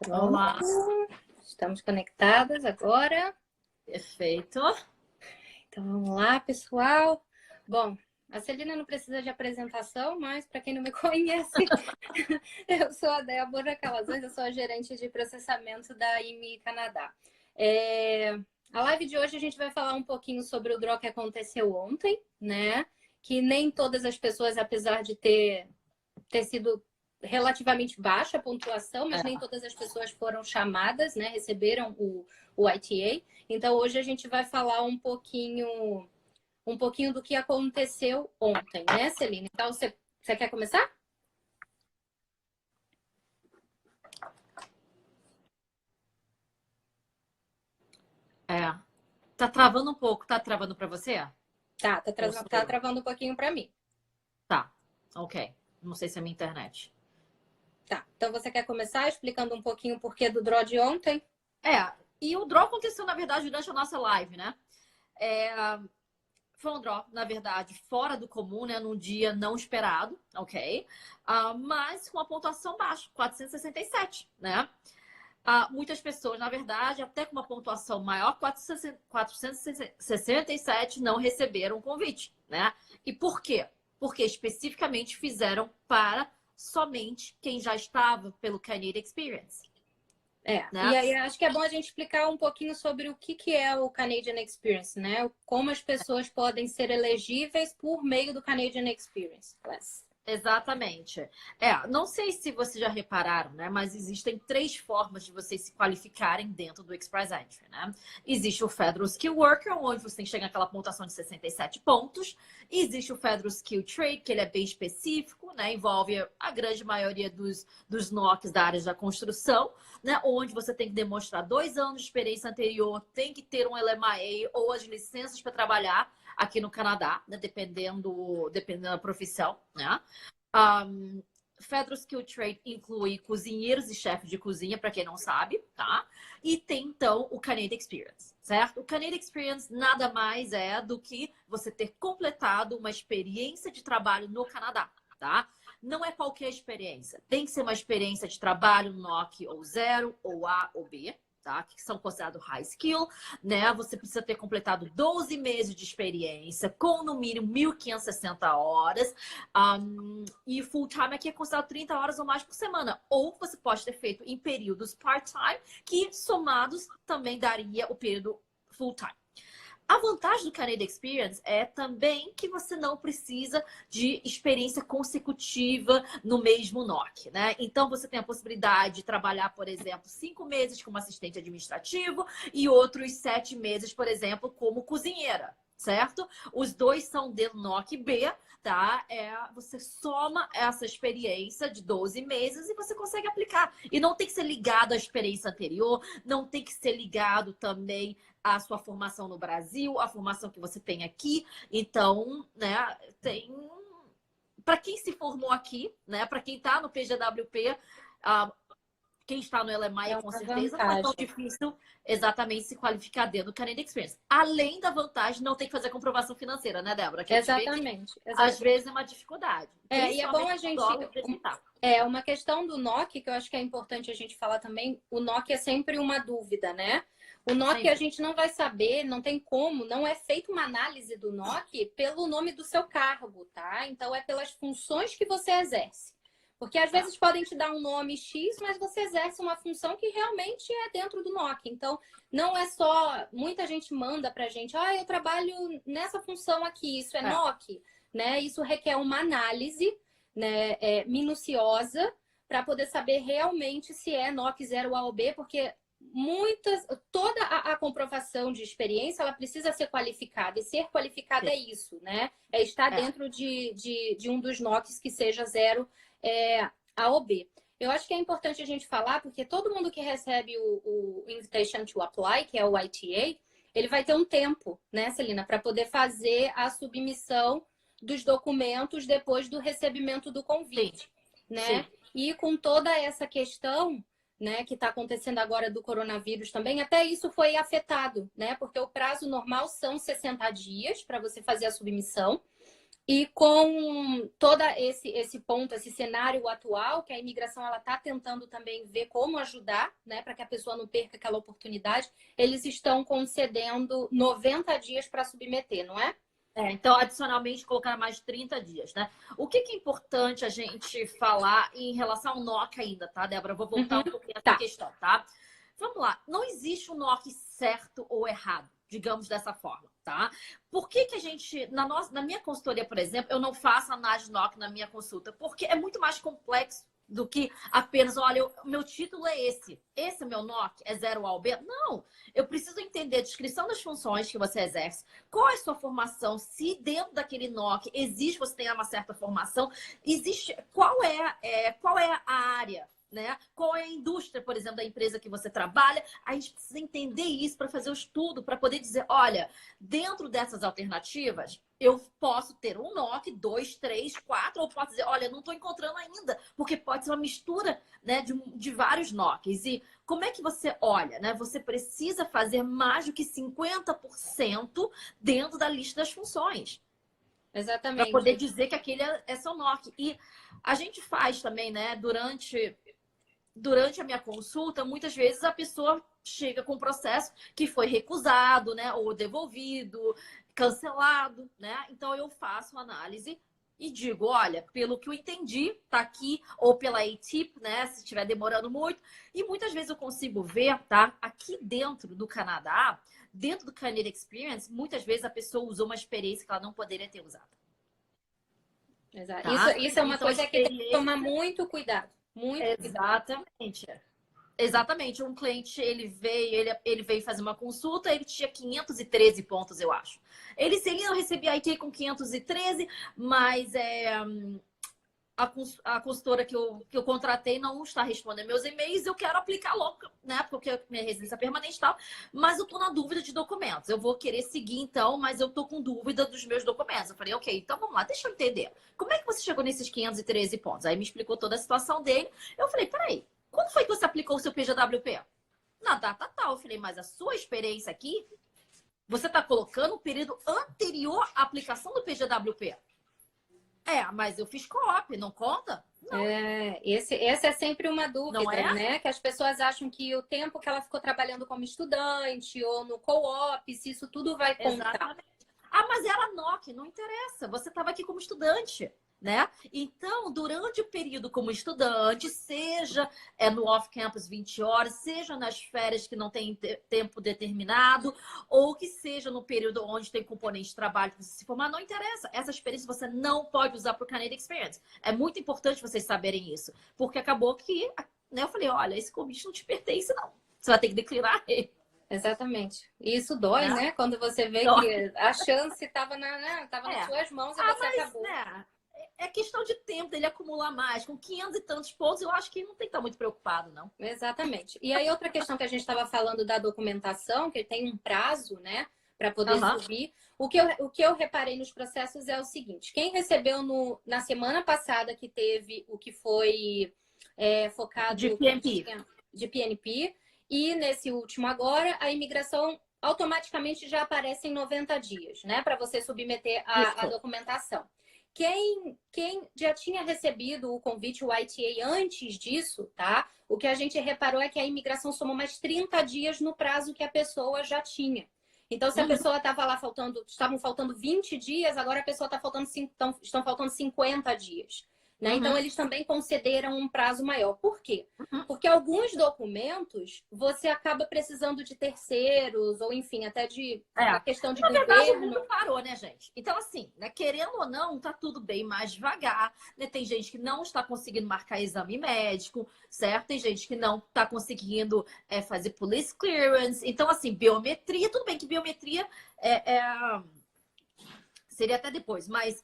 Olá, Estamos conectadas agora. perfeito. Então vamos lá, pessoal. Bom, a Celina não precisa de apresentação, mas para quem não me conhece, eu sou a Débora Calazans, eu sou a gerente de processamento da IMI Canadá. A live de hoje a gente vai falar um pouquinho sobre o draw que aconteceu ontem, né? Que nem todas as pessoas, apesar de ter sido relativamente baixa a pontuação, mas nem todas as pessoas foram chamadas, né? Receberam o ITA. Então hoje a gente vai falar um pouquinho do que aconteceu ontem, né, Celina? Então você quer começar? Tá travando um pouco. Tá travando para você? Tá travando um pouquinho para mim. Tá, ok. Não sei se é minha internet. Tá, então você quer começar explicando um pouquinho o porquê do draw de ontem? E o draw aconteceu, na verdade, durante a nossa live, né? Foi um draw, na verdade, fora do comum, né? Num dia não esperado, ok? Mas com uma pontuação baixa, 467, né? Muitas pessoas, na verdade, até com uma pontuação maior, 467, não receberam o convite, né? E por quê? Porque especificamente fizeram para somente quem já estava pelo Canadian Experience. Né? E aí acho que é bom a gente explicar um pouquinho sobre o que é o Canadian Experience, né? Como as pessoas podem ser elegíveis por meio do Canadian Experience Class. Exatamente. Não sei se vocês já repararam, né? Mas existem 3 formas de vocês se qualificarem dentro do Express Entry, né? Existe o Federal Skill Worker, onde você tem que chegar naquela pontuação de 67 pontos. Existe o Federal Skill Trade, que ele é bem específico, né? Envolve a grande maioria dos NOCs da área da construção, né? Onde você tem que demonstrar 2 anos de experiência anterior, tem que ter um LMIA ou as licenças para trabalhar aqui no Canadá, né? Dependendo da profissão, né? Federal Skill Trade inclui cozinheiros e chefes de cozinha, para quem não sabe, tá? E tem, então, o Canadian Experience, certo? O Canadian Experience nada mais é do que você ter completado uma experiência de trabalho no Canadá, tá? Não é qualquer experiência. Tem que ser uma experiência de trabalho NOC ou 0, ou A ou B, tá? Que são considerados high skill, né? Você precisa ter completado 12 meses de experiência, com no mínimo 1.560 horas. E full time aqui é considerado 30 horas ou mais por semana. Ou você pode ter feito em períodos part-time, que somados também daria o período full time. A vantagem do Canadian Experience é também que você não precisa de experiência consecutiva no mesmo NOC, né? Então, você tem a possibilidade de trabalhar, por exemplo, 5 meses como assistente administrativo e outros 7 meses, por exemplo, como cozinheira, certo? Os 2 são de NOC B, tá? Você soma essa experiência de 12 meses e você consegue aplicar. E não tem que ser ligado à experiência anterior, não tem que ser ligado também a sua formação no Brasil, a formação que você tem aqui. Então, né, tem... Para quem se formou aqui, né, para quem está no PGWP, quem está no LMI, com certeza, não é tão difícil exatamente se qualificar dentro do Canadian Experience. Além da vantagem, não tem que fazer comprovação financeira, né, Débora? Que Exatamente. Às vezes é uma dificuldade. E é bom a gente... uma questão do NOC, que eu acho que é importante a gente falar também, o NOC é sempre uma dúvida, né? O NOC a gente não vai saber, não tem como, não é feita uma análise do NOC pelo nome do seu cargo, tá? Então é pelas funções que você exerce. Porque às vezes podem te dar um nome X, mas você exerce uma função que realmente é dentro do NOC. Então, não é só... Muita gente manda pra gente, eu trabalho nessa função aqui, isso é NOC, né? Isso requer uma análise, né, minuciosa, para poder saber realmente se é NOC 0 A ou B, porque toda a comprovação de experiência, ela precisa ser qualificada, e ser qualificada é isso, né? É estar dentro de um dos NOCs que seja 0 A ou B. Eu acho que é importante a gente falar, porque todo mundo que recebe o Invitation to Apply, que é o ITA, ele vai ter um tempo, né, Celina, para poder fazer a submissão dos documentos depois do recebimento do convite, né? Sim. E com toda essa questão, né, que está acontecendo agora do coronavírus também, até isso foi afetado, né? Porque o prazo normal são 60 dias para você fazer a submissão. E com todo esse ponto, esse cenário atual, que a imigração ela está tentando também ver como ajudar, né, para que a pessoa não perca aquela oportunidade, eles estão concedendo 90 dias para submeter, não é? Então, adicionalmente, colocar mais 30 dias, né? O que é importante a gente falar em relação ao NOC ainda, tá, Débora? Eu vou voltar um pouquinho nessa questão, tá? Vamos lá. Não existe um NOC certo ou errado, digamos dessa forma, tá? Por que a gente, na minha consultoria, por exemplo, eu não faço análise de NOC na minha consulta? Porque é muito mais complexo do que apenas, olha, o meu título é esse é meu NOC, é 0 A ao B. Não, eu preciso entender a descrição das funções que você exerce, qual é a sua formação, se dentro daquele NOC existe, você tem uma certa formação, existe, qual é a área, né? Qual é a indústria, por exemplo, da empresa que você trabalha? A gente precisa entender isso para fazer o estudo, para poder dizer, olha, dentro dessas alternativas, eu posso ter um NOC, 2, 3, 4, ou posso dizer, olha, não estou encontrando ainda, porque pode ser uma mistura, né, de vários NOCs. E como é que você olha, né? Você precisa fazer mais do que 50% dentro da lista das funções. Exatamente. Para poder dizer que aquele é seu NOC. E a gente faz também, né, durante a minha consulta, muitas vezes a pessoa chega com um processo que foi recusado, né, ou devolvido, cancelado, né? Então eu faço uma análise e digo, olha, pelo que eu entendi, tá aqui, ou pela ATIP, né, se estiver demorando muito, e muitas vezes eu consigo ver, tá, aqui dentro do Canadá, dentro do Canadian Experience, muitas vezes a pessoa usou uma experiência que ela não poderia ter usado. Exato. Tá? Isso é uma coisa que tem que tomar muito cuidado. Exatamente. Exatamente. Um cliente, ele veio fazer uma consulta, ele tinha 513 pontos, eu acho. Ele não recebia IT com 513, mas a consultora que eu contratei não está respondendo meus e-mails, eu quero aplicar logo, né? Porque eu minha residência permanente e tal, mas eu tô na dúvida de documentos. Eu vou querer seguir então, mas eu tô com dúvida dos meus documentos. Eu falei, ok, então vamos lá, deixa eu entender. Como é que você chegou nesses 513 pontos? Aí me explicou toda a situação dele. Eu falei, peraí, quando foi que você aplicou o seu PGWP? Na data tal. Eu falei, mas a sua experiência aqui, você tá colocando o período anterior à aplicação do PGWP. Mas eu fiz co-op, não conta? Não. Essa é sempre uma dúvida, né? Que as pessoas acham que o tempo que ela ficou trabalhando como estudante ou no co-op, se isso tudo vai contar. Exatamente. Mas era NOC, não interessa. Você estava aqui como estudante, né? Então, durante o período como estudante, seja no off-campus 20 horas, seja nas férias que não tem tempo determinado, ou que seja no período onde tem componente de trabalho para você se formar, não interessa. Essa experiência você não pode usar para o Canadian Experience. É muito importante vocês saberem isso, porque acabou que, né, eu falei, olha, esse convite não te pertence, não. Você vai ter que declinar ele. Exatamente. E isso dói, né? Quando você vê que a chance estava nas suas mãos e você acabou. Né? É questão de tempo dele acumular mais. Com 500 e tantos pontos, eu acho que não tem que estar muito preocupado, não. Exatamente. E aí, outra questão que a gente estava falando da documentação, que tem um prazo, né, para poder subir. O que eu reparei nos processos é o seguinte: quem recebeu na semana passada que teve o que foi focado de PNP. De PNP, e nesse último agora, a imigração automaticamente já aparece em 90 dias, né, para você submeter a documentação. Quem já tinha recebido o convite, o ITA, antes disso, tá? O que a gente reparou é que a imigração somou mais 30 dias no prazo que a pessoa já tinha. Então, se a pessoa estava lá estavam faltando 20 dias, agora a pessoa estão faltando 50 dias. Né? Então, eles também concederam um prazo maior. Por quê? Porque alguns documentos você acaba precisando de terceiros, ou enfim, até de uma questão de governo. Na verdade, o mundo parou, né, gente? Então, assim, né, querendo ou não, tá tudo bem mais devagar. Né? Tem gente que não está conseguindo marcar exame médico, certo? Tem gente que não está conseguindo fazer police clearance. Então, assim, biometria, tudo bem que biometria seria até depois, mas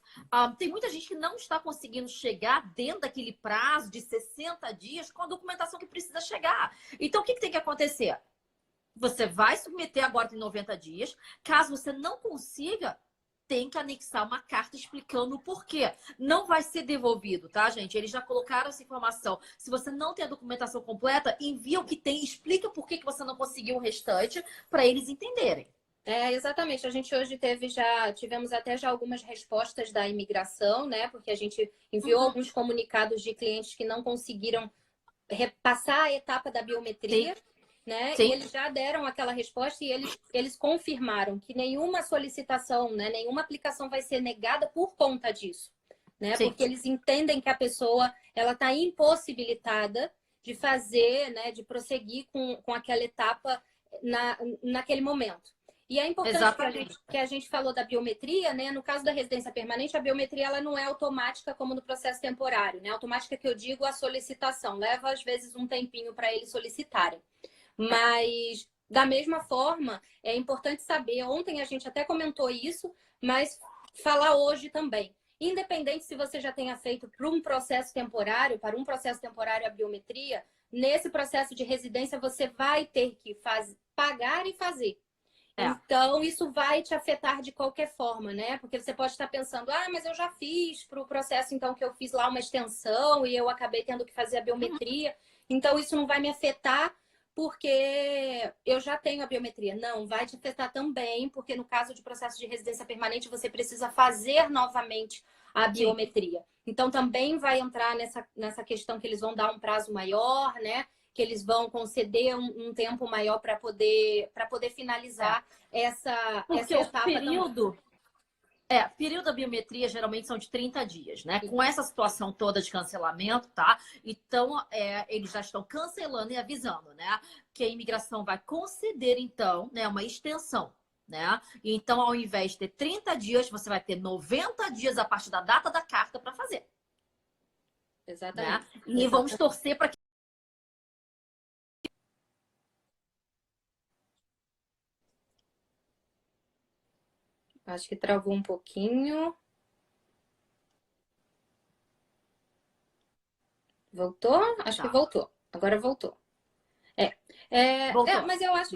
tem muita gente que não está conseguindo chegar dentro daquele prazo de 60 dias com a documentação que precisa chegar. Então, o que tem que acontecer? Você vai submeter agora em 90 dias. Caso você não consiga, tem que anexar uma carta explicando o porquê. Não vai ser devolvido, tá, gente? Eles já colocaram essa informação. Se você não tem a documentação completa, envia o que tem, explica por que você não conseguiu o restante para eles entenderem. Exatamente. A gente hoje tivemos até já algumas respostas da imigração, né? Porque a gente enviou alguns comunicados de clientes que não conseguiram repassar a etapa da biometria, Sim. né? Sim. E eles já deram aquela resposta e eles confirmaram que nenhuma solicitação, né? Nenhuma aplicação vai ser negada por conta disso, né? Sim. Porque eles entendem que a pessoa ela está impossibilitada de fazer, né? De prosseguir com aquela etapa naquele momento. E é importante que a gente falou da biometria, né? No caso da residência permanente, a biometria ela não é automática como no processo temporário, né? Automática que eu digo a solicitação. Leva, às vezes, um tempinho para eles solicitarem. Mas, da mesma forma, é importante saber, ontem a gente até comentou isso, mas falar hoje também. Independente se você já tenha feito para um processo temporário a biometria, nesse processo de residência você vai ter que pagar e fazer. Então, isso vai te afetar de qualquer forma, né? Porque você pode estar pensando, mas eu já fiz para o processo, então, que eu fiz lá uma extensão e eu acabei tendo que fazer a biometria. Então, isso não vai me afetar porque eu já tenho a biometria. Não, vai te afetar também, porque no caso de processo de residência permanente, você precisa fazer novamente a biometria. Sim. Então, também vai entrar nessa questão que eles vão dar um prazo maior, né? Que eles vão conceder um tempo maior para poder finalizar essa etapa. Período da biometria geralmente são de 30 dias, né? Com essa situação toda de cancelamento, tá? Então, eles já estão cancelando e avisando, né? Que a imigração vai conceder, então, né, uma extensão, né? Então, ao invés de ter 30 dias, você vai ter 90 dias a partir da data da carta para fazer. Exatamente. Né? E vamos torcer para que acho que travou um pouquinho. Voltou? Acho que voltou. Agora voltou. voltou. Mas eu acho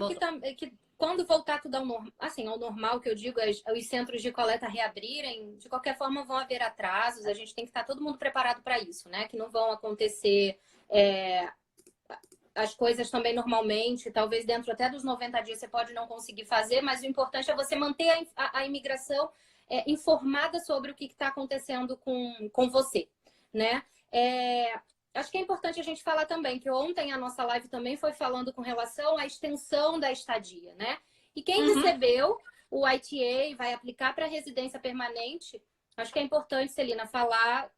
que quando voltar tudo ao normal, que eu digo, os centros de coleta reabrirem, de qualquer forma vão haver atrasos, a gente tem que estar todo mundo preparado para isso, né? Que não vão acontecer as coisas também normalmente, talvez dentro até dos 90 dias você pode não conseguir fazer, mas o importante é você manter a imigração informada sobre o que está acontecendo com você, né? Acho que é importante a gente falar também que ontem a nossa live também foi falando com relação à extensão da estadia, né? E quem recebeu o ITA vai aplicar para residência permanente, acho que é importante, Celina, falar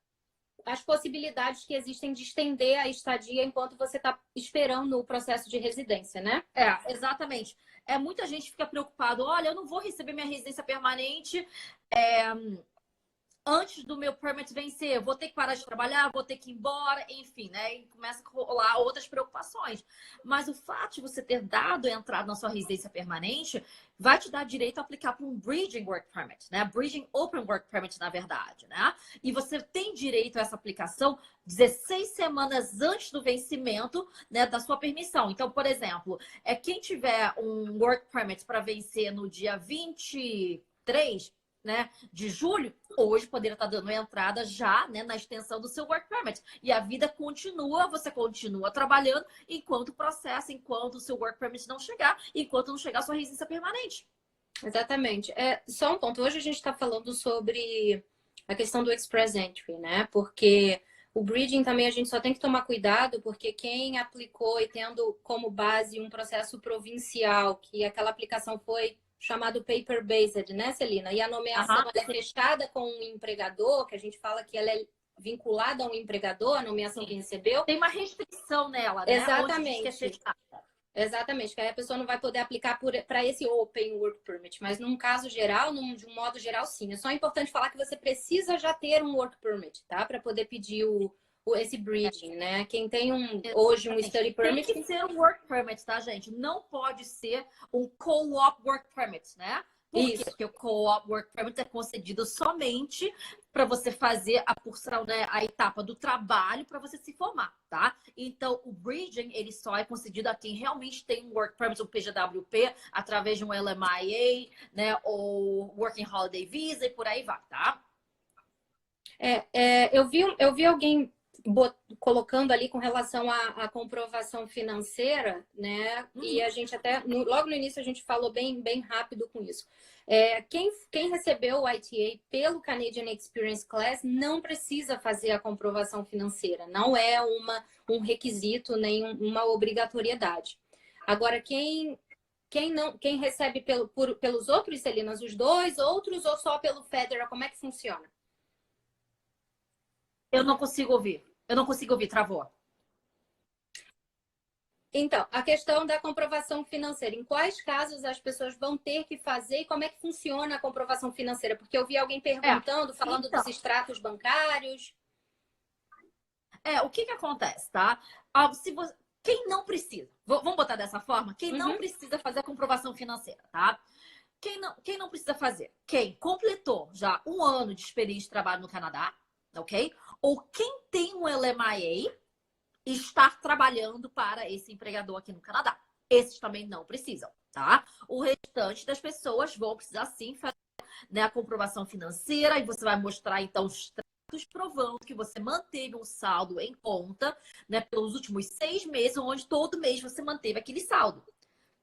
as possibilidades que existem de estender a estadia enquanto você está esperando o processo de residência, né? Exatamente. Muita gente fica preocupado, olha, eu não vou receber minha residência permanente antes do meu permit vencer, eu vou ter que parar de trabalhar, vou ter que ir embora, enfim, né? E começa a rolar outras preocupações. Mas o fato de você ter dado a entrada na sua residência permanente vai te dar direito a aplicar para um Bridging Work Permit, né? Bridging Open Work Permit, na verdade, né? E você tem direito a essa aplicação 16 semanas antes do vencimento, né, da sua permissão. Então, por exemplo, quem tiver um Work Permit para vencer no dia 23, né, de julho, hoje poderia estar dando entrada já, né, na extensão do seu work permit. E a vida continua, você continua trabalhando enquanto processa, enquanto o seu work permit não chegar, enquanto não chegar a sua residência permanente. Exatamente. Só um ponto. Hoje a gente está falando sobre a questão do Express Entry, né? Porque o Bridging também a gente só tem que tomar cuidado, porque quem aplicou e tendo como base um processo provincial, que aquela aplicação foi chamado paper-based, né, Celina? E a nomeação é fechada com um empregador, que a gente fala que ela é vinculada a um empregador, a nomeação que recebeu. Tem uma restrição nela, né? Exatamente. Onde diz que é fechada. Exatamente, que aí a pessoa não vai poder aplicar para esse Open Work Permit, mas num caso geral, de um modo geral, sim. É só importante falar que você precisa já ter um Work Permit, tá? Para poder pedir esse bridging, né? Quem tem hoje um Study Permit... Tem que ser um Work Permit, tá, gente? Não pode ser um Co-op Work Permit, né? Por quê? Porque o Co-op Work Permit é concedido somente para você fazer a porção, né, a etapa do trabalho para você se formar, tá? Então, o Bridging, ele só é concedido a quem realmente tem um Work Permit, um PGWP, através de um LMIA, né, ou Working Holiday Visa e por aí vai, tá? Eu vi alguém colocando ali com relação à comprovação financeira, né? E a gente até, logo no início, a gente falou bem rápido com isso. Quem recebeu o ITA pelo Canadian Experience Class não precisa fazer a comprovação financeira. Não é um requisito, nem uma obrigatoriedade. Agora, quem recebe pelos outros, Celinas, os dois outros ou só pelo Federal, como é que funciona? Eu não consigo ouvir. Travou. Então, a questão da comprovação financeira. Em quais casos as pessoas vão ter que fazer e como é que funciona a comprovação financeira? Porque eu vi alguém perguntando, falando dos extratos bancários. O que acontece, tá? Quem não precisa, vamos botar dessa forma, quem não precisa fazer a comprovação financeira, tá? Quem não precisa fazer? Quem completou já 1 ano de experiência de trabalho no Canadá, ok? Ou quem tem um LMIA e está trabalhando para esse empregador aqui no Canadá. Esses também não precisam, tá? O restante das pessoas vão precisar sim fazer, né, a comprovação financeira e você vai mostrar então os tratos provando que você manteve um saldo em conta, né, pelos últimos 6 meses, onde todo mês você manteve aquele saldo.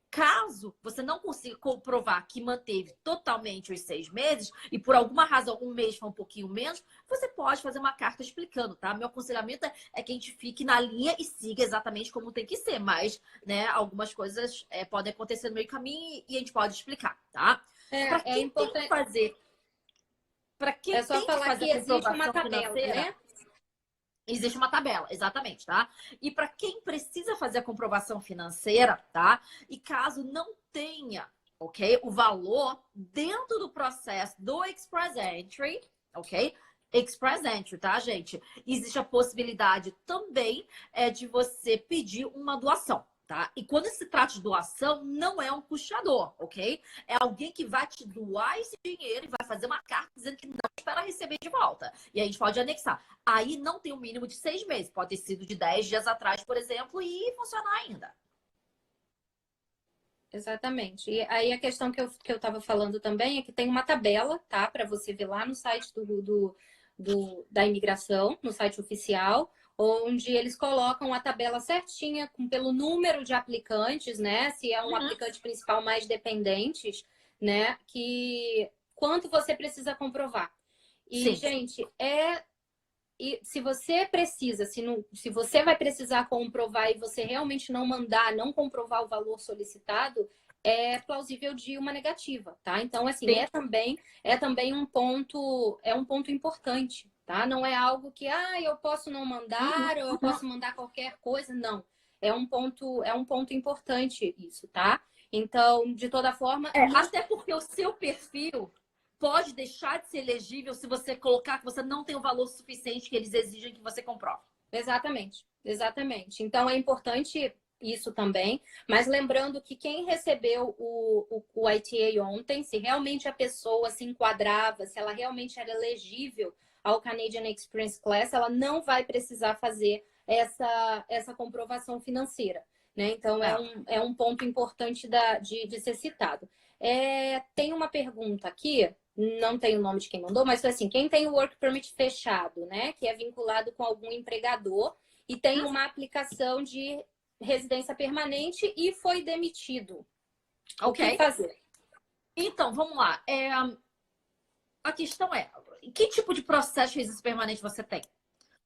Caso você não consiga comprovar que manteve totalmente os 6 meses e por alguma razão 1 mês foi um pouquinho menos, você pode fazer uma carta explicando, tá? Meu aconselhamento é que a gente fique na linha e siga exatamente como tem que ser, mas, né, algumas coisas podem acontecer no meio do caminho e a gente pode explicar, tá? Para quem importante... tem que fazer, para quem tem que fazer a comprovação uma tabela, financeira, né? Existe uma tabela, exatamente, tá? E para quem precisa fazer a comprovação financeira, tá? E caso não tenha, ok? O valor dentro do processo do Express Entry, ok? Express Entry, tá, gente? Existe a possibilidade também de você pedir uma doação, tá? E quando se trata de doação, não é um puxador, ok? É alguém que vai te doar esse dinheiro e vai fazer uma carta dizendo que não espera receber de volta. E a gente pode anexar. Aí não tem um mínimo de 6 meses. Pode ter sido de 10 dias atrás, por exemplo, e funcionar ainda. Exatamente. E aí a questão que eu estava falando também é que tem uma tabela, tá? Para você ver lá no site da imigração, no site oficial, onde eles colocam a tabela certinha pelo número de aplicantes, né? Se é um aplicante principal mais dependentes, né? Que quanto você precisa comprovar. E, sim, gente, e se você precisa, se você vai precisar comprovar e você realmente não comprovar o valor solicitado, é plausível de uma negativa, tá? Então, assim, é também um ponto importante, tá? Não é algo que, eu posso não mandar ou eu posso mandar qualquer coisa, não. É um ponto importante isso, tá? Então, de toda forma... Até porque o seu perfil pode deixar de ser elegível se você colocar que você não tem o valor suficiente que eles exigem que você comprove. Exatamente, exatamente. Então, é importante isso também, mas lembrando que quem recebeu o ITA ontem, se realmente a pessoa se enquadrava, se ela realmente era elegível ao Canadian Experience Class, ela não vai precisar fazer essa comprovação financeira, né? Então, é um ponto importante de ser citado. Tem uma pergunta aqui, não tem o nome de quem mandou, mas foi assim, quem tem o Work Permit fechado, né? Que é vinculado com algum empregador e tem uma aplicação de residência permanente e foi demitido. O que fazer? Então, vamos lá. A questão é, que tipo de processo de residência permanente você tem?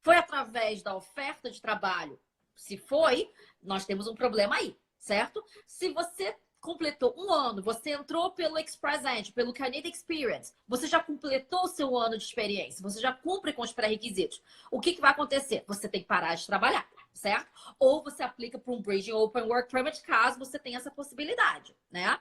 Foi através da oferta de trabalho? Se foi, nós temos um problema aí, certo? Se você completou 1 ano, você entrou pelo Express Entry, pelo Canadian Experience, você já completou o seu ano de experiência, você já cumpre com os pré-requisitos. O que vai acontecer? Você tem que parar de trabalhar, certo? Ou você aplica para um Bridging Open Work Permit, caso você tenha essa possibilidade, né?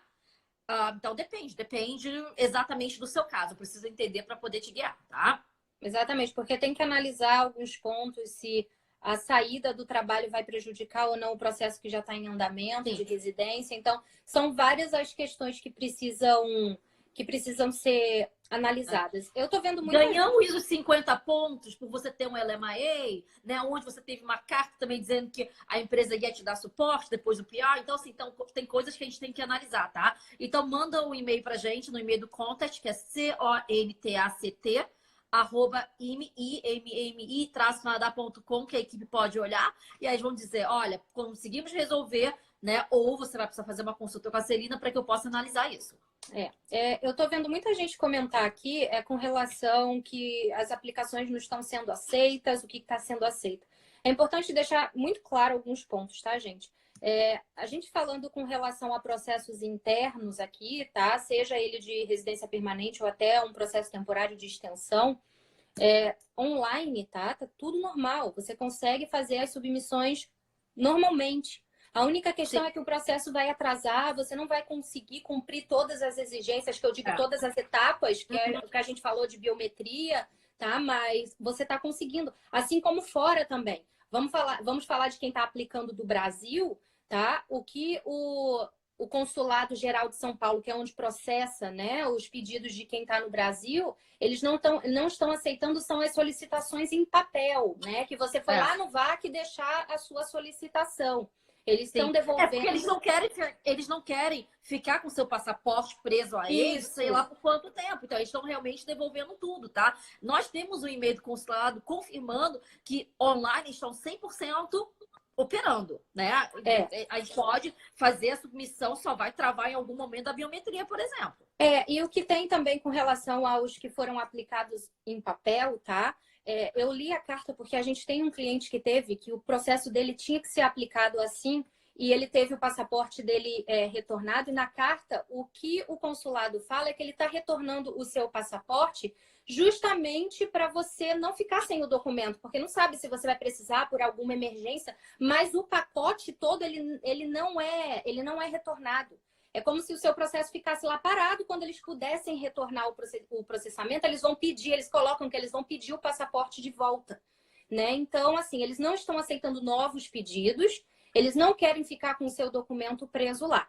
Então, depende exatamente do seu caso. Eu preciso entender para poder te guiar, tá? Exatamente, porque tem que analisar alguns pontos, se a saída do trabalho vai prejudicar ou não o processo que já está em andamento, sim, de residência. Então, são várias as questões que precisam ser analisadas. Eu estou vendo muito... Ganhamos os 50 pontos por você ter um LMIA, né? Onde você teve uma carta também dizendo que a empresa ia te dar suporte depois do PR. Então, assim, tem coisas que a gente tem que analisar, tá? Então, manda um e-mail pra gente no e-mail do Contact, que é contact, @imi-traço-canadá.com, que a equipe pode olhar, e aí eles vão dizer, olha, conseguimos resolver, né? Ou você vai precisar fazer uma consulta com a Celina para que eu possa analisar isso. Eu estou vendo muita gente comentar aqui com relação que as aplicações não estão sendo aceitas, o que está sendo aceito. É importante deixar muito claro alguns pontos, tá, gente? A gente falando com relação a processos internos aqui, tá? Seja ele de residência permanente ou até um processo temporário de extensão, online, tá? Tá tudo normal. Você consegue fazer as submissões normalmente. A única questão é que o processo vai atrasar, você não vai conseguir cumprir todas as exigências, que eu digo todas as etapas, que é o que a gente falou de biometria, tá? Mas você está conseguindo. Assim como fora também. Vamos falar de quem está aplicando do Brasil, tá? O que o Consulado Geral de São Paulo, que é onde processa, né, os pedidos de quem está no Brasil, eles não estão aceitando são as solicitações em papel, né? Que você foi lá no VAC deixar a sua solicitação. Eles estão devolvendo. Porque eles não querem ficar com seu passaporte preso a eles, sei lá por quanto tempo. Então, eles estão realmente devolvendo tudo, tá? Nós temos um e-mail do consulado confirmando que online estão 100% operando, né? A gente pode fazer a submissão, só vai travar em algum momento da biometria, por exemplo. E o que tem também com relação aos que foram aplicados em papel, tá? Eu li a carta porque a gente tem um cliente que o processo dele tinha que ser aplicado assim e ele teve o passaporte dele retornado. E na carta, o que o consulado fala é que ele está retornando o seu passaporte justamente para você não ficar sem o documento, porque não sabe se você vai precisar por alguma emergência, mas o pacote todo ele não é retornado. É como se o seu processo ficasse lá parado. Quando eles pudessem retornar o processamento, eles colocam que eles vão pedir o passaporte de volta, né? Então, assim, eles não estão aceitando novos pedidos, eles não querem ficar com o seu documento preso lá.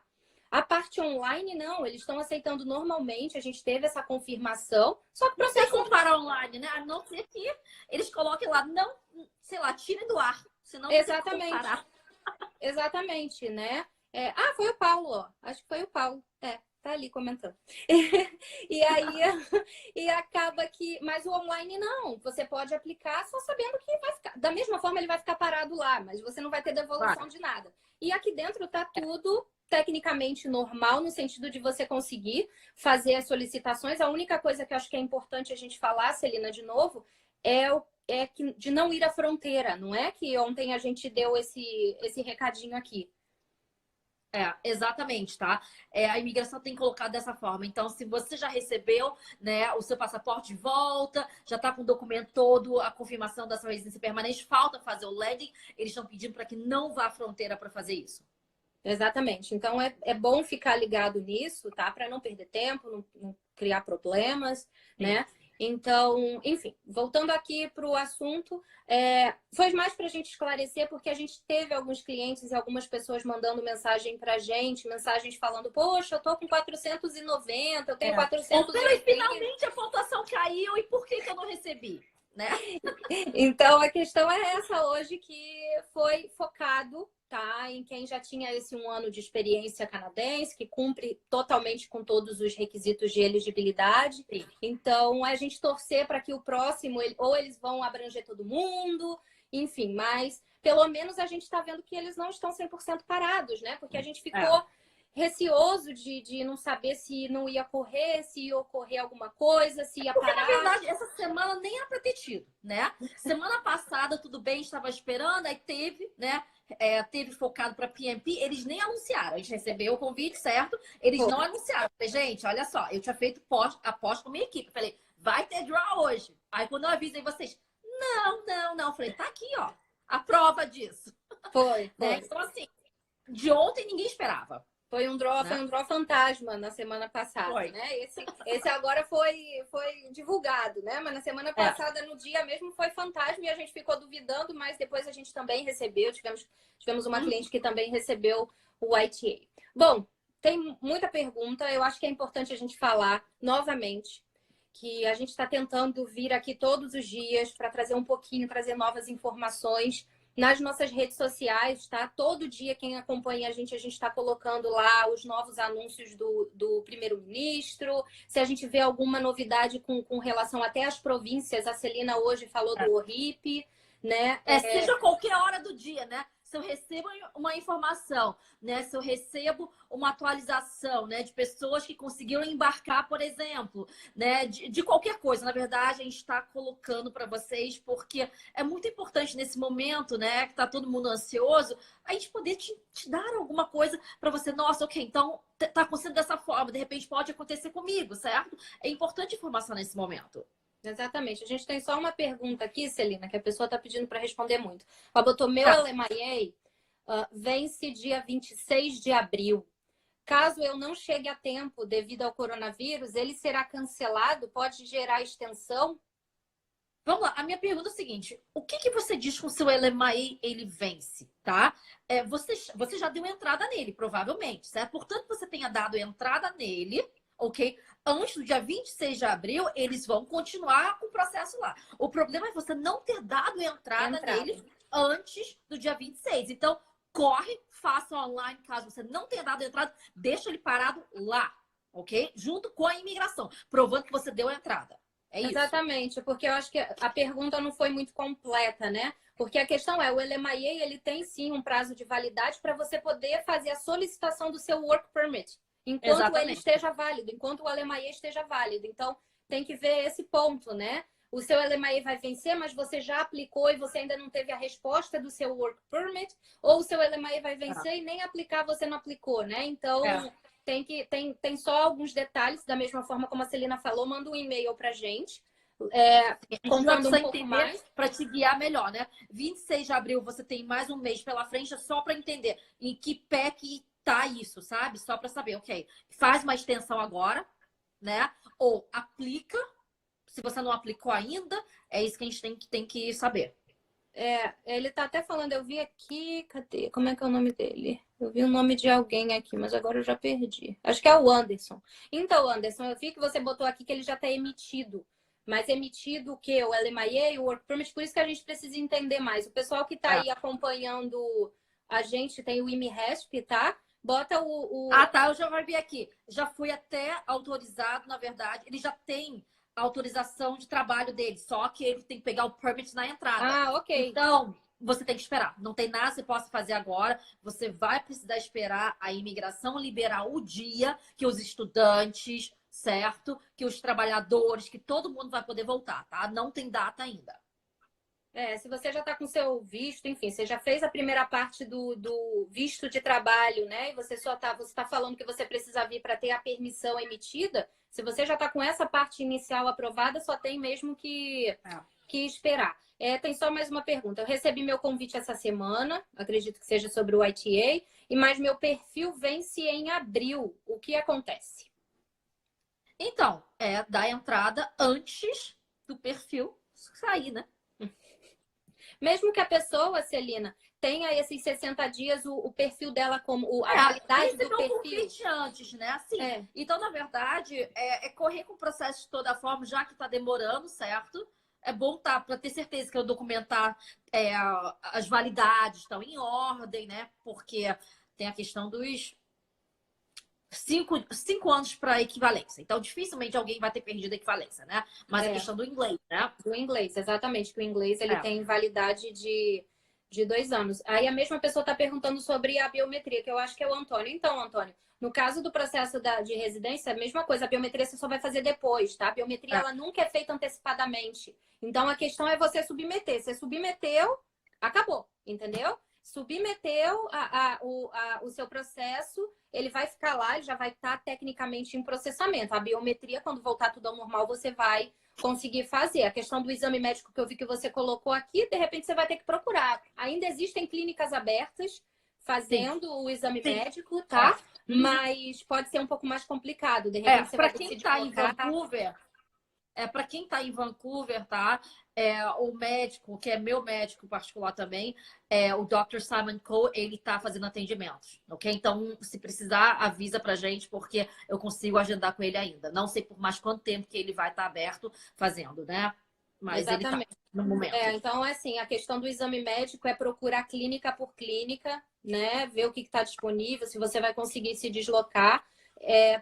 A parte online, não, eles estão aceitando normalmente, a gente teve essa confirmação, só que o processo... Não para online, né? A não ser que eles coloquem lá, não, sei lá, tirem do ar, senão exatamente. Exatamente, né? Foi o Paulo, ó. Acho que foi o Paulo. Tá ali comentando. E aí, e acaba que... Mas o online não. Você pode aplicar só sabendo que vai ficar... Da mesma forma, ele vai ficar parado lá, mas você não vai ter devolução de nada. E aqui dentro tá tudo tecnicamente normal, no sentido de você conseguir fazer as solicitações. A única coisa que eu acho que é importante a gente falar, Celina, de novo, de não ir à fronteira. Não é que ontem a gente deu esse recadinho aqui. Exatamente, tá? A imigração tem colocado dessa forma. Então, se você já recebeu, né, o seu passaporte de volta, já tá com o documento todo, a confirmação da sua residência permanente, falta fazer o landing, eles estão pedindo para que não vá à fronteira para fazer isso. Exatamente. Então, é bom ficar ligado nisso, tá? Para não perder tempo, não criar problemas, né? Então, enfim, voltando aqui para o assunto, foi mais para a gente esclarecer, porque a gente teve alguns clientes e algumas pessoas mandando mensagem para a gente, mensagens falando, poxa, eu tô com 490, eu tenho 480. Finalmente a pontuação caiu, e por que eu não recebi? Né? Então, a questão é essa hoje, que foi focado, tá, em quem já tinha esse 1 ano de experiência canadense, que cumpre totalmente com todos os requisitos de elegibilidade. Sim. Então, a gente torcer para que o próximo, ou eles vão abranger todo mundo, enfim, mas pelo menos a gente está vendo que eles não estão 100% parados, né? Porque a gente ficou receoso de não saber se não ia correr, se ia ocorrer alguma coisa, se ia parar. Na verdade, essa semana nem era para ter tido, né? Semana passada, tudo bem, estava esperando, aí teve, né? Teve focado para PMP, eles nem anunciaram. A gente recebeu o convite, certo? Eles não anunciaram. Falei, gente, olha só, eu tinha feito aposta com a minha equipe. Falei, vai ter draw hoje. Aí quando eu avisei vocês, não. Falei, tá aqui, ó, a prova disso. Foi. Né? Então, assim, de ontem ninguém esperava. Foi um draw fantasma na semana passada, né? Esse agora foi divulgado, né? Mas na semana passada, no dia mesmo, foi fantasma e a gente ficou duvidando, mas depois a gente também recebeu. Tivemos uma cliente que também recebeu o ITA. Bom, tem muita pergunta. Eu acho que é importante a gente falar novamente que a gente está tentando vir aqui todos os dias para trazer um pouquinho, trazer novas informações, nas nossas redes sociais, tá? Todo dia quem acompanha a gente está colocando lá os novos anúncios do primeiro-ministro. Se a gente vê alguma novidade com relação até às províncias, a Celina hoje falou do ORIP, né? Seja qualquer hora do dia, né? Se eu recebo uma informação, né? Se eu recebo uma atualização, né? De pessoas que conseguiram embarcar, por exemplo, né? De qualquer coisa. Na verdade, a gente está colocando para vocês, porque é muito importante nesse momento, né? Que tá todo mundo ansioso, a gente poder te dar alguma coisa para você. Nossa, ok, então tá acontecendo dessa forma, de repente pode acontecer comigo, certo? É importante informação nesse momento. Exatamente. A gente tem só uma pergunta aqui, Celina, que a pessoa está pedindo para responder muito. Ela botou: meu LMIA vence dia 26 de abril. Caso eu não chegue a tempo devido ao coronavírus, ele será cancelado? Pode gerar extensão? Vamos lá, a minha pergunta é o seguinte: o que você diz com o seu LMIA ele vence, tá? Você já deu entrada nele, provavelmente, certo? Portanto, você tenha dado entrada nele, ok? Antes do dia 26 de abril, eles vão continuar com o processo lá. O problema é você não ter dado entrada nele antes do dia 26. Então, corre, faça online, caso você não tenha dado entrada, deixa ele parado lá, ok? Junto com a imigração, provando que você deu entrada. É isso. Exatamente, porque eu acho que a pergunta não foi muito completa, né? Porque a questão é, o LMIA, ele tem sim um prazo de validade para você poder fazer a solicitação do seu Work Permit, enquanto ele esteja válido, enquanto o LMIA esteja válido. Então, tem que ver esse ponto, né? O seu LMIA vai vencer, mas você já aplicou e você ainda não teve a resposta do seu Work Permit, ou o seu LMIA vai vencer e nem aplicar você não aplicou, né? Então... Tem só alguns detalhes, da mesma forma como a Celina falou, manda um e-mail pra gente. Contando um pouco mais. Para te guiar melhor, né? 26 de abril você tem mais um mês pela frente, só para entender em que pé que tá isso, sabe? Só para saber, ok, faz uma extensão agora, né? Ou aplica, se você não aplicou ainda, é isso que a gente tem que saber. Ele tá até falando, eu vi aqui, cadê? Como é que é o nome dele? Eu vi o nome de alguém aqui, mas agora eu já perdi. Acho que é o Anderson. Então, Anderson, eu vi que você botou aqui que ele já tá emitido. Mas emitido o quê? O LMIA, o Work Permit, por isso que a gente precisa entender mais. O pessoal que tá aí acompanhando a gente tem o IMRESP, tá? Bota o... Ah, tá, eu já vi aqui. Já fui até autorizado, na verdade. Ele já tem a autorização de trabalho dele, só que ele tem que pegar o permit na entrada. Ah, ok. Então, você tem que esperar. Não tem nada que você possa fazer agora. Você vai precisar esperar a imigração liberar o dia que os estudantes, certo? Que os trabalhadores, que todo mundo vai poder voltar, tá? Não tem data ainda. Se você já está com seu visto, enfim, você já fez a primeira parte do visto de trabalho, né? E você tá falando que você precisa vir para ter a permissão emitida. Se você já está com essa parte inicial aprovada, só tem mesmo que esperar. Tem só mais uma pergunta. Eu recebi meu convite essa semana, acredito que seja sobre o ITA, mas meu perfil vence em abril. O que acontece? Então, dar entrada antes do perfil sair, né? Mesmo que a pessoa, Celina, tenha esses 60 dias, o perfil dela como a validade do perfil. Convite antes, né? Assim, Então, na verdade, correr com o processo de toda forma, já que está demorando, certo? É bom para ter certeza que eu documentar as validades estão em ordem, né? Porque tem a questão dos 5 anos para equivalência. Então, dificilmente alguém vai ter perdido a equivalência, né? Mas a questão do inglês, né? Do inglês, exatamente. Que o inglês ele tem validade de 2 anos. Aí a mesma pessoa está perguntando sobre a biometria, que eu acho que é o Antônio. Então, Antônio, no caso do processo de residência, a mesma coisa. A biometria você só vai fazer depois, tá? A biometria ela nunca é feita antecipadamente. Então, a questão é você submeter. Você submeteu, acabou, entendeu? Submeteu o seu processo, ele vai ficar lá, ele já vai estar tecnicamente em processamento. A biometria, quando voltar tudo ao normal, você vai conseguir fazer. A questão do exame médico que eu vi que você colocou aqui, de repente você vai ter que procurar. Ainda existem clínicas abertas fazendo o exame médico, tá? Mas pode ser um pouco mais complicado. De repente você vai quem está em Vancouver... para quem está em Vancouver, tá? O médico, que é meu médico particular também, o Dr. Simon Cole, ele está fazendo atendimentos, ok? Então, se precisar, avisa pra gente, porque eu consigo agendar com ele ainda. Não sei por mais quanto tempo que ele vai estar aberto fazendo, né? Mas Exatamente. ele tá no momento. Então, assim, a questão do exame médico é procurar clínica por clínica, né? Ver o que está disponível, se você vai conseguir se deslocar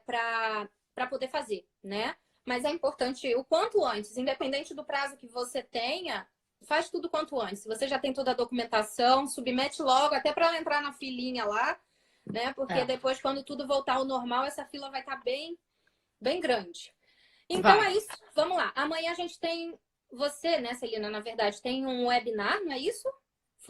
para poder fazer, né? Mas é importante o quanto antes, independente do prazo que você tenha, faz tudo quanto antes. Se você já tem toda a documentação, submete logo, até para ela entrar na filinha lá, né? Porque depois, quando tudo voltar ao normal, essa fila vai estar bem, bem grande. Então é isso. Vamos lá. Amanhã a gente tem você, né, Celina, na verdade, tem um webinar, não é isso?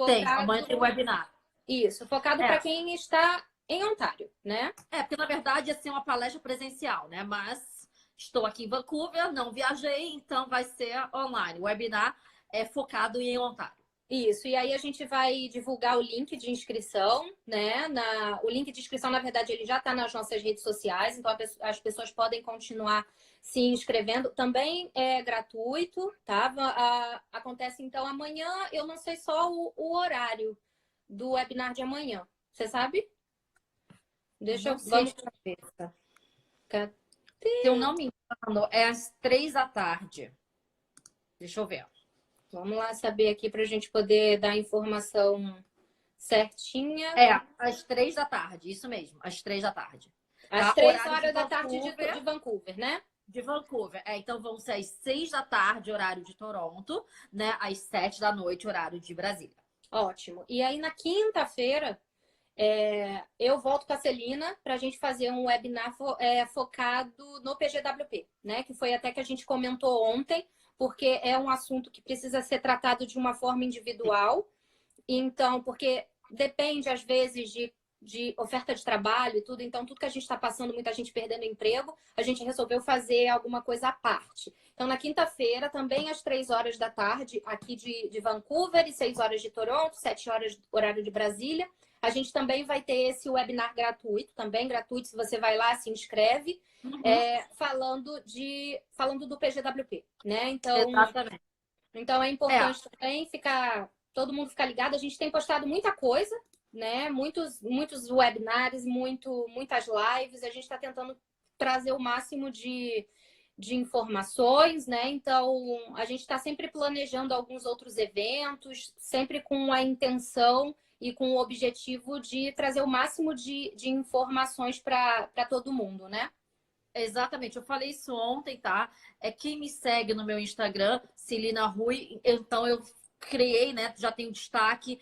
Tem, amanhã tem webinar. Isso, focado para quem está em Ontário, né? Porque na verdade ia ser uma palestra presencial, né? Mas estou aqui em Vancouver, não viajei, então vai ser online. O webinar é focado em Ontário. Isso, e aí a gente vai divulgar o link de inscrição, né? O link de inscrição, na verdade, ele já está nas nossas redes sociais, então as pessoas podem continuar se inscrevendo. Também é gratuito, tá? Acontece então amanhã, eu não sei só o horário do webinar de amanhã. Você sabe? Deixa eu ver. Se eu não me engano, é às 3 da tarde. Deixa eu ver. Vamos lá saber aqui para a gente poder dar a informação certinha. Às 3 da tarde, isso mesmo, às 3 da tarde. Às 3 horas da tarde de Vancouver, né? De Vancouver. Então vão ser às 6 da tarde, horário de Toronto, né? Às 7 da noite, horário de Brasília. Ótimo. E aí na quinta-feira eu volto com a Celina para a gente fazer um webinar focado no PGWP, né? Que foi até que a gente comentou ontem, porque é um assunto que precisa ser tratado de uma forma individual. Então, porque depende, às vezes, de oferta de trabalho e tudo. Então, tudo que a gente está passando, muita gente perdendo emprego, a gente resolveu fazer alguma coisa à parte. Então, na quinta-feira, também às 3 horas da tarde, aqui de Vancouver, e 6 horas de Toronto, 7 horas horário de Brasília, a gente também vai ter esse webinar gratuito, também gratuito, se você vai lá, se inscreve, falando do PGWP, né? Então é importante também todo mundo ficar ligado. A gente tem postado muita coisa, né? Muitos webinars, muitas lives. A gente está tentando trazer o máximo de informações, né? Então, a gente está sempre planejando alguns outros eventos, sempre com a intenção e com o objetivo de trazer o máximo de informações para todo mundo, né? Exatamente, eu falei isso ontem, tá? Quem me segue no meu Instagram, Celina Rui, então eu criei, né? Já tem um destaque,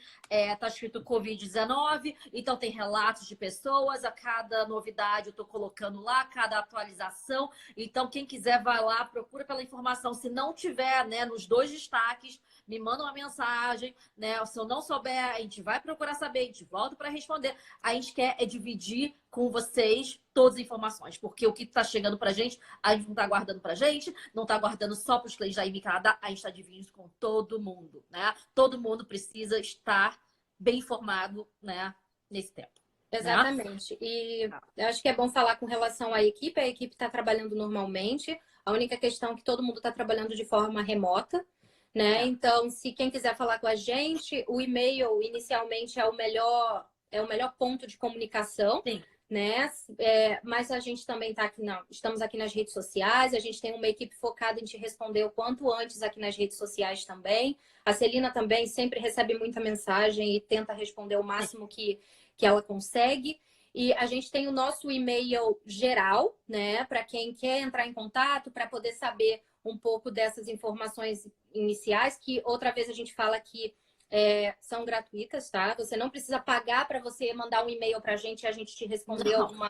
tá escrito Covid-19, então tem relatos de pessoas, a cada novidade eu tô colocando lá, cada atualização. Então, quem quiser, vai lá, procura pela informação. Se não tiver, né, nos 2 destaques, me manda uma mensagem, né? Se eu não souber, a gente vai procurar saber, a gente volta para responder. A gente quer dividir com vocês todas as informações, porque o que está chegando para a gente não está guardando para a gente, não está guardando só para os clientes da IM Canadá, a gente está dividindo com todo mundo, né? Todo mundo precisa estar bem informado, né, nesse tempo. Exatamente. Né? E eu acho que é bom falar com relação à equipe. A equipe está trabalhando normalmente. A única questão é que todo mundo está trabalhando de forma remota, né? Então, se quem quiser falar com a gente, o e-mail inicialmente é o melhor ponto de comunicação. Sim. Né? Mas a gente também estamos aqui nas redes sociais, a gente tem uma equipe focada em te responder o quanto antes aqui nas redes sociais também. A Celina também sempre recebe muita mensagem e tenta responder o máximo que ela consegue. E a gente tem o nosso e-mail geral, né? Para quem quer entrar em contato, para poder saber um pouco dessas informações iniciais, que outra vez a gente fala que são gratuitas, tá? Você não precisa pagar para você mandar um e-mail para a gente e a gente te responder alguma,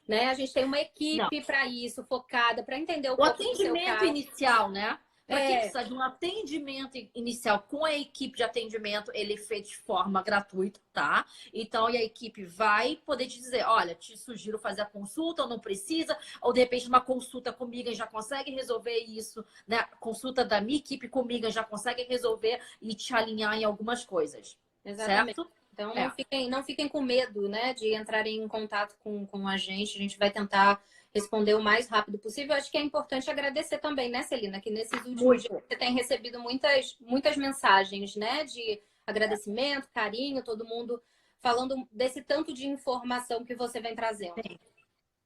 né? A gente tem uma equipe para isso, focada, para entender o atendimento inicial, né? Para quem precisa de um atendimento inicial com a equipe de atendimento, ele é feito de forma gratuita, tá? Então, e a equipe vai poder te dizer, olha, te sugiro fazer a consulta ou não precisa, ou de repente uma consulta comigo já consegue resolver isso, né? Consulta da minha equipe comigo já consegue resolver e te alinhar em algumas coisas. Exatamente. Certo? Então, não fiquem com medo, né, de entrarem em contato com a gente. A gente vai tentar responder o mais rápido possível. Acho que é importante agradecer também, né, Celina, que nesses últimos dias você tem recebido muitas mensagens, né, de agradecimento, carinho, todo mundo falando desse tanto de informação que você vem trazendo.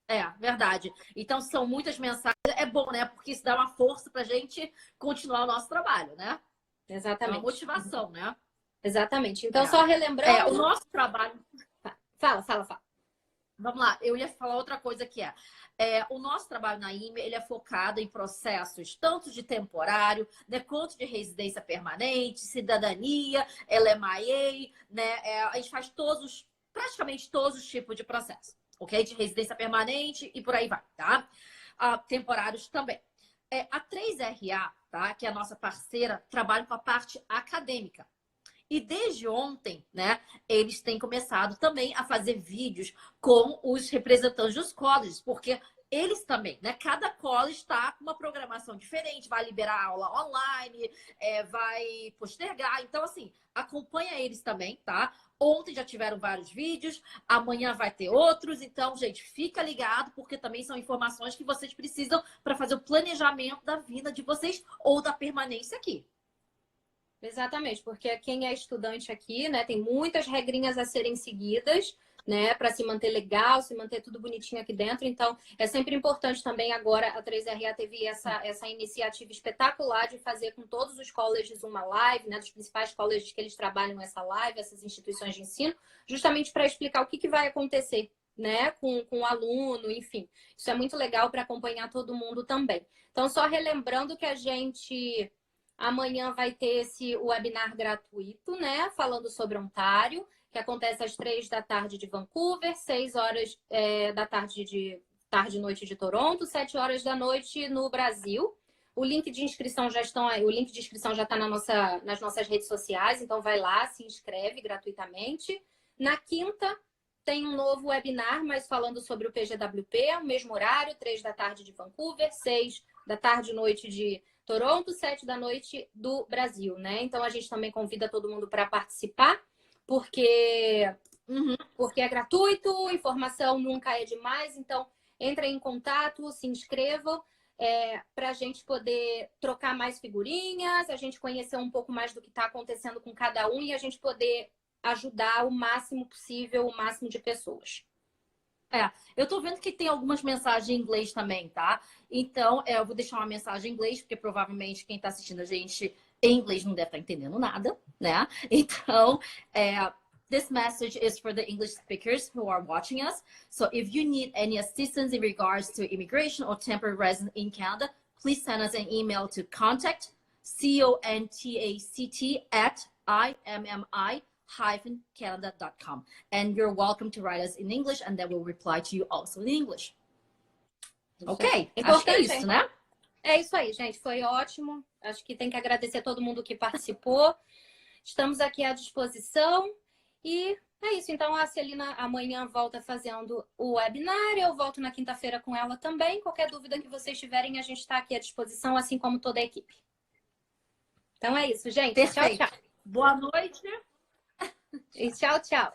É, verdade. Então, são muitas mensagens. É bom, né? Porque isso dá uma força pra gente continuar o nosso trabalho, né? É uma Exatamente. motivação, né? Exatamente. Então, só relembrando... o nosso trabalho... Fala. Vamos lá, eu ia falar outra coisa que o nosso trabalho na IME, ele é focado em processos tanto de temporário, né, quanto de residência permanente, cidadania, LMIA, né? A gente faz praticamente todos os tipos de processo, ok? De residência permanente e por aí vai, tá? Temporários também. A 3RA, tá? Que é a nossa parceira, trabalha com a parte acadêmica. E desde ontem, né, eles têm começado também a fazer vídeos com os representantes dos colleges, porque eles também, né? Cada college está com uma programação diferente, vai liberar aula online, vai postergar. Então, assim, acompanha eles também, tá? Ontem já tiveram vários vídeos, amanhã vai ter outros. Então, gente, fica ligado, porque também são informações que vocês precisam para fazer o planejamento da vida de vocês ou da permanência aqui. Exatamente, porque quem é estudante aqui, né, tem muitas regrinhas a serem seguidas, né, para se manter legal, se manter tudo bonitinho aqui dentro. Então, é sempre importante também agora a 3RA teve essa iniciativa espetacular de fazer com todos os colleges uma live, né, dos principais colleges que eles trabalham essa live, essas instituições de ensino, justamente para explicar o que vai acontecer, né, com o aluno, enfim. Isso é muito legal para acompanhar todo mundo também. Então, só relembrando que a gente amanhã vai ter esse webinar gratuito, né? Falando sobre Ontário, que acontece às 3 da tarde de Vancouver, 6 horas da tarde e noite de Toronto, 7 horas da noite no Brasil. O link de inscrição já está nas nossas redes sociais, então vai lá, se inscreve gratuitamente. Na quinta tem um novo webinar, mas falando sobre o PGWP, o mesmo horário, 3 da tarde de Vancouver, 6 da tarde e noite de Toronto, 7 da noite do Brasil, né? Então a gente também convida todo mundo para participar, porque é gratuito, informação nunca é demais. Então entrem em contato, se inscrevam para a gente poder trocar mais figurinhas, a gente conhecer um pouco mais do que está acontecendo com cada um e a gente poder ajudar o máximo possível, o máximo de pessoas. Eu tô vendo que tem algumas mensagens em inglês também, tá? Então, eu vou deixar uma mensagem em inglês, porque provavelmente quem tá assistindo a gente em inglês não deve estar entendendo nada, né? Então, this message is for the English speakers who are watching us. So if you need any assistance in regards to immigration or temporary residence in Canada, please send us an email to contact, contact@immi-canada.com. And you're welcome to write us in English, and then we'll reply to you also in English. Ok? Acho que é isso, né? É isso aí, gente. Foi ótimo. Acho que tem que agradecer a todo mundo que participou. Estamos aqui à disposição. E é isso. Então, a Celina amanhã volta fazendo o webinar. Eu volto na quinta-feira com ela também. Qualquer dúvida que vocês tiverem, a gente está aqui à disposição, assim como toda a equipe. Então, é isso, gente. Perfeito. Tchau, tchau. Boa noite. E tchau, tchau.